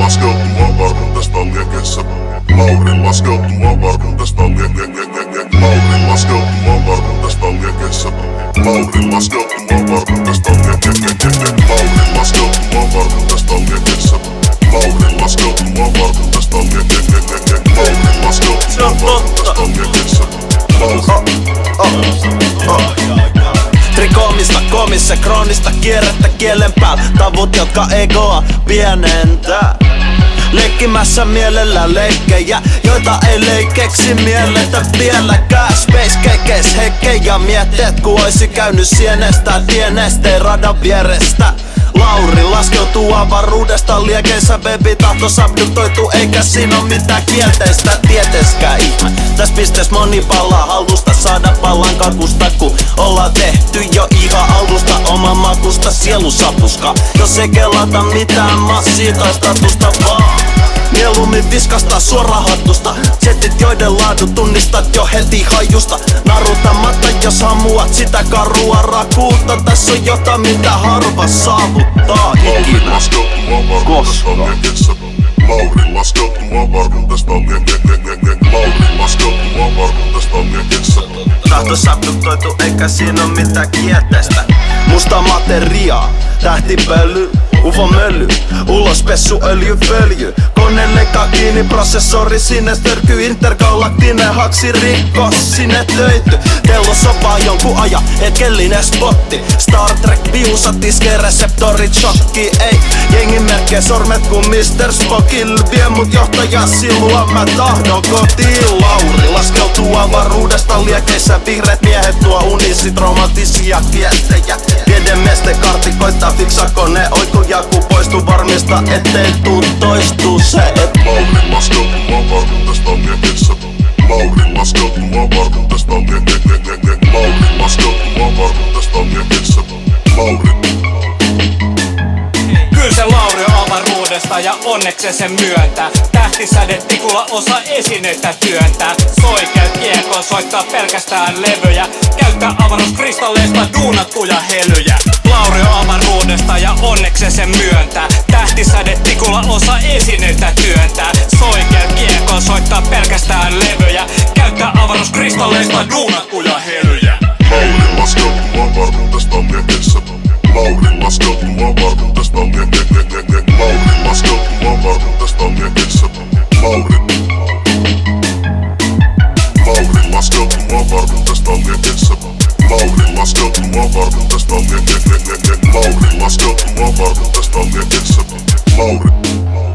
laskeutuu avaruudesta liekeissä. Lauri laskeutuu avaruudesta Lauri laskeutuu avaruudesta liekeissä. Lauri laskeutuu avaruudesta Lauri laskeutuu avaruudesta liekeissä. Lauri laskeutuu avaruudesta Lauri laskeutuu avaruudesta liekeissä. Trikoomista, koomissa, kroonista kierrettä kielen päällä. Tavut, jotka egoa pienentää. Leikkimässä mielellä leikkejä, joita ei leikeksi mielletä vieläkään. Space kekeis heikkejä mietteet, ku oisi käynyt sienestä tienesteen radan vierestä. Lauri laskeutuu avaruudesta liekeissä, baby tahto subdutoitu, eikä siinä oo mitään kielteistä. Tieteskään ihme, täs pistees moni pallaa halusta saada pallan kakusta, ku ollaan tehty jo ihan alusta oman makusta sielusapuska. Jos ei kelata mitään massia statusta vaan mieluummin viskasta suoraan hattusta. Jetit joiden laadun tunnistat jo heti hajusta. Narutamatta jos hamuat sitä karua rakuutta. Tässä on jotain mitä harva saavuttaa ikinä. Lauri laskeutuu avaruudesta liekeissä. Lauri laskeutuu avaruudesta Lauri laskeutuu avaruudesta liekeissä. Tahto subdutoitu eikä siinä oo mitään kielteistä. Musta materiaa, tähtipöly, ufomöly, ulospessu, öljypöljy. Kone leikkaa kiinni, prosessori sinne törkyy. Intergalaktinen haksi rikkos sinne töity. Tellos on vaan jonkun ajan hetkellinen spotti. Star Trek viusat iskee reseptorit shokki. Ei, jengi merkkee sormet kun Mr. Spockil. Vie mut johtaja silua, mä tahdon kotiin. Lauri laskeutuu avaruudesta liekeissä. Vihreät miehet tuo unisit romanttisia viestejä. Tiedemiesten kartti koittaa fiksaa kone oikuja, ku poistu varmista ettei tuu toistuu se et Lauri laskeutuu avaruudesta liekeissä. Lauri laskeutuu avaruudesta Lauri laskeutuu avaruudesta liekeissä. Lauri. Kyllä se Lauri on avaruudesta ja onneksi sen myöntää. Tähtisädetikulla osa esineitä työntää. Soi käy kiekoon, soittaa pelkästään levyjä. Käyttää avaruuskristalleista duunattuja helyjä. Lauri on avaruudesta ja onneksi sen myöntää. Tähtisädetikulla osa esineitä työntää. Soi käy kiekoon, soittaa pelkästään levyjä. Käyttää avaruuskristalleista duunattuja helyjä. Lauri laskeutuu avaruudesta liekeissä. Lauri laskeutuu avaruudesta Lauri laskeutuu avaruudesta liekeissä. Lauri. Lauri laskeutuu avaruudesta liekeissä. Lauri laskeutuu avaruudesta Lauri laskeutuu avaruudesta liekeissä. Lauri.